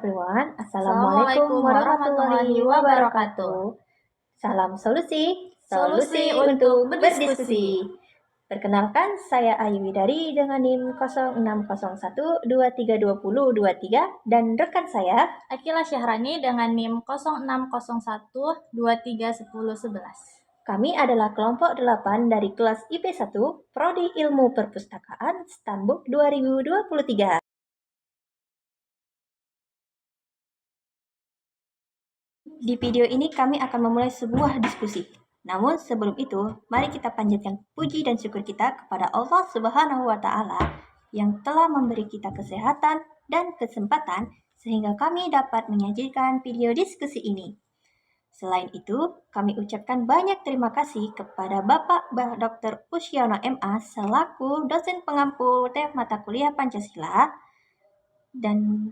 everyone. Assalamualaikum Assalamualaikum warahmatullahi warahmatullahi wabarakatuh. wabarakatuh. Salam solusi, Solusi untuk untuk berdiskusi. berdiskusi. Perkenalkan, saya Ayu Widari dengan NIM 0601232023 dan rekan saya Akila Syahrani dengan NIM 0601231011. Kami adalah kelompok 8 dari kelas IP1 Prodi Ilmu Perpustakaan Stambuk 2023. Di video ini kami akan memulai sebuah diskusi. Namun sebelum itu, mari kita panjatkan puji dan syukur kita kepada Allah Subhanahu wa Ta'ala yang telah memberi kita kesehatan dan kesempatan sehingga kami dapat menyajikan video diskusi ini. Selain itu, kami ucapkan banyak terima kasih kepada Bapak Dr. Pusyono MA selaku dosen pengampu mata kuliah Pancasila, dan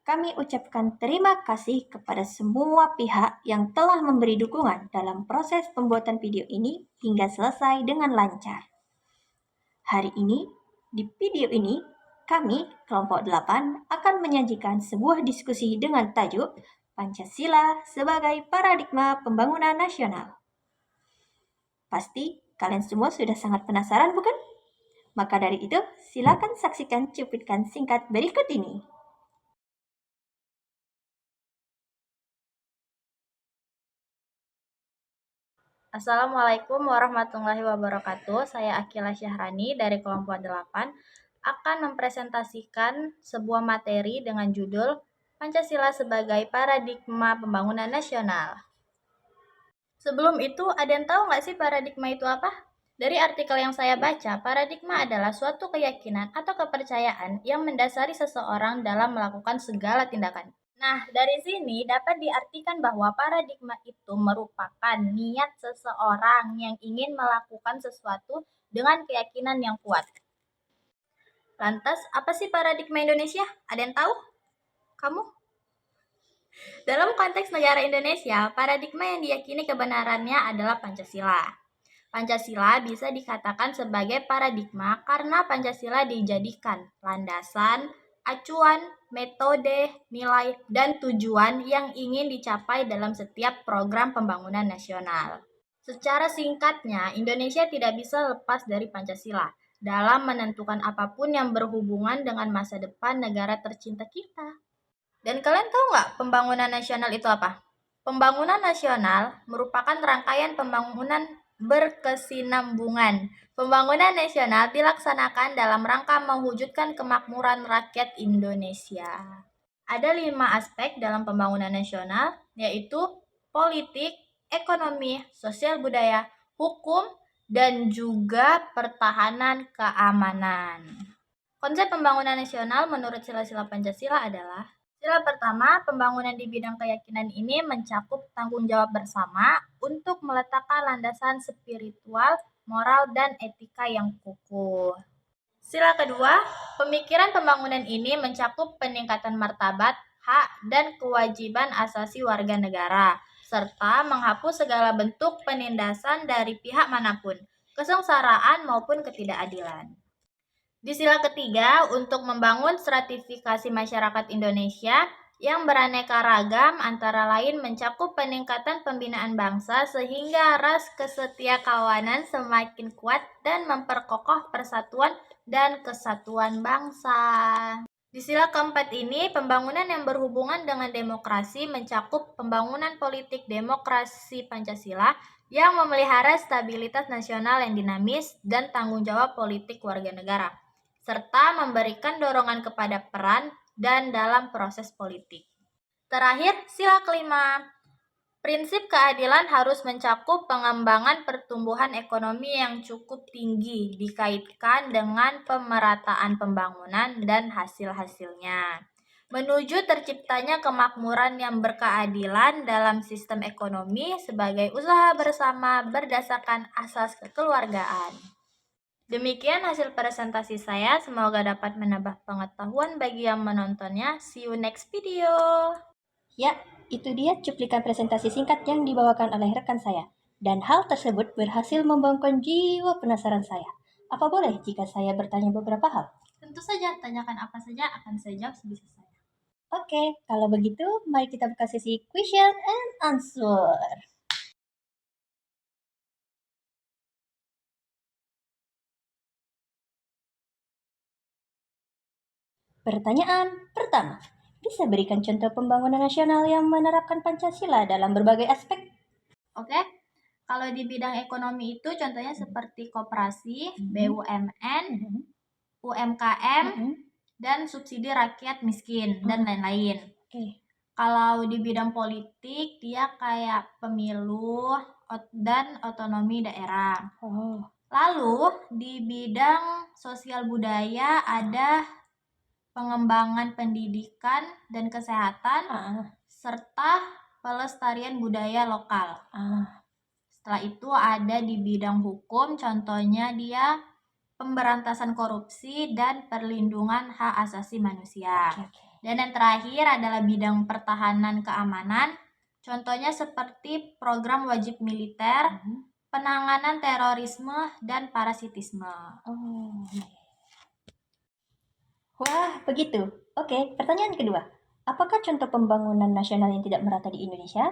kami ucapkan terima kasih kepada semua pihak yang telah memberi dukungan dalam proses pembuatan video ini hingga selesai dengan lancar. Hari ini, di video ini, kami, kelompok 8, akan menyajikan sebuah diskusi dengan tajuk Pancasila sebagai Paradigma Pembangunan Nasional. Pasti kalian semua sudah sangat penasaran, bukan? Maka dari itu, silakan saksikan cuplikan singkat berikut ini. Assalamualaikum warahmatullahi wabarakatuh. Saya Akila Syahrani dari kelompok 8 akan mempresentasikan sebuah materi dengan judul Pancasila sebagai Paradigma Pembangunan Nasional. Sebelum itu, ada yang tahu nggak sih paradigma itu apa? Dari artikel yang saya baca, paradigma adalah suatu keyakinan atau kepercayaan yang mendasari seseorang dalam melakukan segala tindakan. Nah, dari sini dapat diartikan bahwa paradigma itu merupakan niat seseorang yang ingin melakukan sesuatu dengan keyakinan yang kuat. Lantas, apa sih paradigma Indonesia? Ada yang tahu? Kamu? Dalam konteks negara Indonesia, paradigma yang diyakini kebenarannya adalah Pancasila. Pancasila bisa dikatakan sebagai paradigma karena Pancasila dijadikan landasan, acuan, metode, nilai, dan tujuan yang ingin dicapai dalam setiap program pembangunan nasional. Secara singkatnya, Indonesia tidak bisa lepas dari Pancasila dalam menentukan apapun yang berhubungan dengan masa depan negara tercinta kita. Dan kalian tahu nggak pembangunan nasional itu apa? Pembangunan nasional merupakan rangkaian pembangunan berkesinambungan. Pembangunan nasional dilaksanakan dalam rangka mewujudkan kemakmuran rakyat Indonesia. Ada 5 aspek dalam pembangunan nasional, yaitu politik, ekonomi, sosial budaya, hukum, dan juga pertahanan keamanan. Konsep pembangunan nasional menurut sila-sila Pancasila adalah: sila pertama, pembangunan di bidang keyakinan ini mencakup tanggung jawab bersama untuk meletakkan landasan spiritual, moral, dan etika yang kukuh. Sila kedua, pemikiran pembangunan ini mencakup peningkatan martabat, hak, dan kewajiban asasi warga negara, serta menghapus segala bentuk penindasan dari pihak manapun, kesengsaraan maupun ketidakadilan. Di sila ketiga, untuk membangun stratifikasi masyarakat Indonesia yang beraneka ragam, antara lain mencakup peningkatan pembinaan bangsa sehingga ras kesetiakawanan semakin kuat dan memperkokoh persatuan dan kesatuan bangsa. Di sila keempat ini, pembangunan yang berhubungan dengan demokrasi mencakup pembangunan politik demokrasi Pancasila yang memelihara stabilitas nasional yang dinamis dan tanggung jawab politik warga negara, serta memberikan dorongan kepada peran dan dalam proses politik. Terakhir, sila kelima, prinsip keadilan harus mencakup pengembangan pertumbuhan ekonomi yang cukup tinggi dikaitkan dengan pemerataan pembangunan dan hasil-hasilnya, menuju terciptanya kemakmuran yang berkeadilan dalam sistem ekonomi sebagai usaha bersama berdasarkan asas kekeluargaan. Demikian hasil presentasi saya, semoga dapat menambah pengetahuan bagi yang menontonnya. See you next video. Ya, itu dia cuplikan presentasi singkat yang dibawakan oleh rekan saya. Dan hal tersebut berhasil membangunkan jiwa penasaran saya. Apa boleh jika saya bertanya beberapa hal? Tentu saja, tanyakan apa saja, akan saya jawab sebisa saya. Oke, kalau begitu mari kita buka sesi question and answer. Pertanyaan pertama, bisa berikan contoh pembangunan nasional yang menerapkan Pancasila dalam berbagai aspek? Oke, kalau di bidang ekonomi itu contohnya seperti koperasi, BUMN, UMKM, dan subsidi rakyat miskin, dan lain-lain. Oke. Kalau di bidang politik, dia kayak pemilu dan otonomi daerah. Oh. Lalu di bidang sosial budaya ada pengembangan pendidikan dan kesehatan, serta pelestarian budaya lokal. Setelah itu ada di bidang hukum, contohnya dia pemberantasan korupsi dan perlindungan hak asasi manusia. Dan yang terakhir adalah bidang pertahanan keamanan, contohnya seperti program wajib militer, penanganan terorisme, dan parasitisme. Wah, begitu. Oke, pertanyaan kedua. Apakah contoh pembangunan nasional yang tidak merata di Indonesia?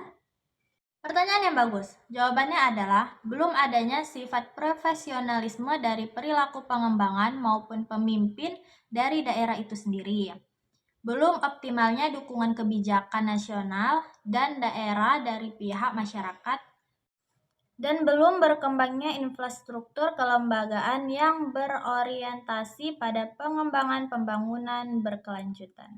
Pertanyaan yang bagus. Jawabannya adalah belum adanya sifat profesionalisme dari perilaku pengembangan maupun pemimpin dari daerah itu sendiri. Belum optimalnya dukungan kebijakan nasional dan daerah dari pihak masyarakat, dan belum berkembangnya infrastruktur kelembagaan yang berorientasi pada pengembangan pembangunan berkelanjutan.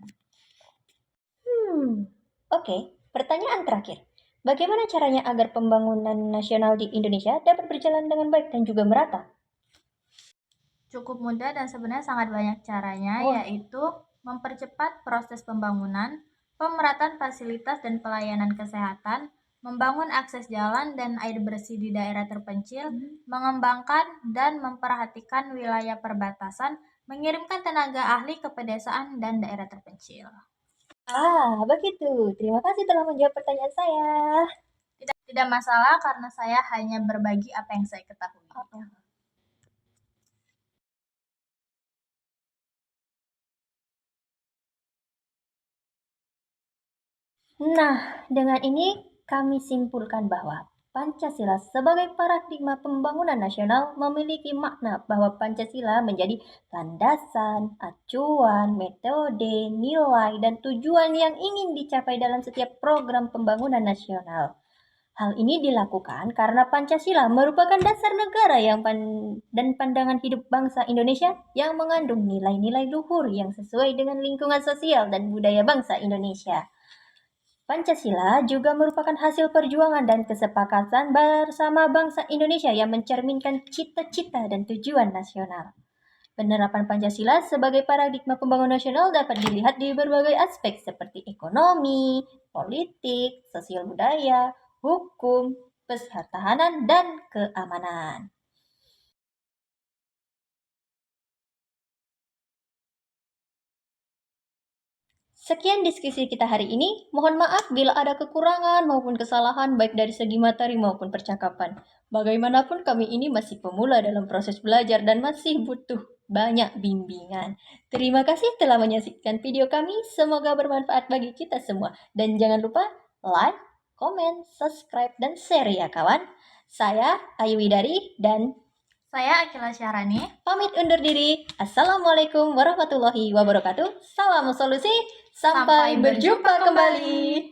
Oke, pertanyaan terakhir. Bagaimana caranya agar pembangunan nasional di Indonesia dapat berjalan dengan baik dan juga merata? Cukup mudah dan sebenarnya sangat banyak caranya, yaitu mempercepat proses pembangunan, pemerataan fasilitas dan pelayanan kesehatan, membangun akses jalan dan air bersih di daerah terpencil, mengembangkan dan memperhatikan wilayah perbatasan, mengirimkan tenaga ahli ke pedesaan dan daerah terpencil. Begitu. Terima kasih telah menjawab pertanyaan saya. Tidak masalah karena saya hanya berbagi apa yang saya ketahui. Nah, dengan ini kami simpulkan bahwa Pancasila sebagai paradigma pembangunan nasional memiliki makna bahwa Pancasila menjadi landasan, acuan, metode, nilai, dan tujuan yang ingin dicapai dalam setiap program pembangunan nasional. Hal ini dilakukan karena Pancasila merupakan dasar negara dan pandangan hidup bangsa Indonesia yang mengandung nilai-nilai luhur yang sesuai dengan lingkungan sosial dan budaya bangsa Indonesia. Pancasila juga merupakan hasil perjuangan dan kesepakatan bersama bangsa Indonesia yang mencerminkan cita-cita dan tujuan nasional. Penerapan Pancasila sebagai paradigma pembangunan nasional dapat dilihat di berbagai aspek seperti ekonomi, politik, sosial budaya, hukum, pertahanan, dan keamanan. Sekian diskusi kita hari ini. Mohon maaf bila ada kekurangan maupun kesalahan baik dari segi materi maupun percakapan. Bagaimanapun kami ini masih pemula dalam proses belajar dan masih butuh banyak bimbingan. Terima kasih telah menyaksikan video kami. Semoga bermanfaat bagi kita semua. Dan jangan lupa like, komen, subscribe, dan share ya kawan. Saya Ayu Widari dan saya Akila Syahrani. Pamit undur diri. Assalamualaikum warahmatullahi wabarakatuh. Salam solusi. Sampai berjumpa kembali.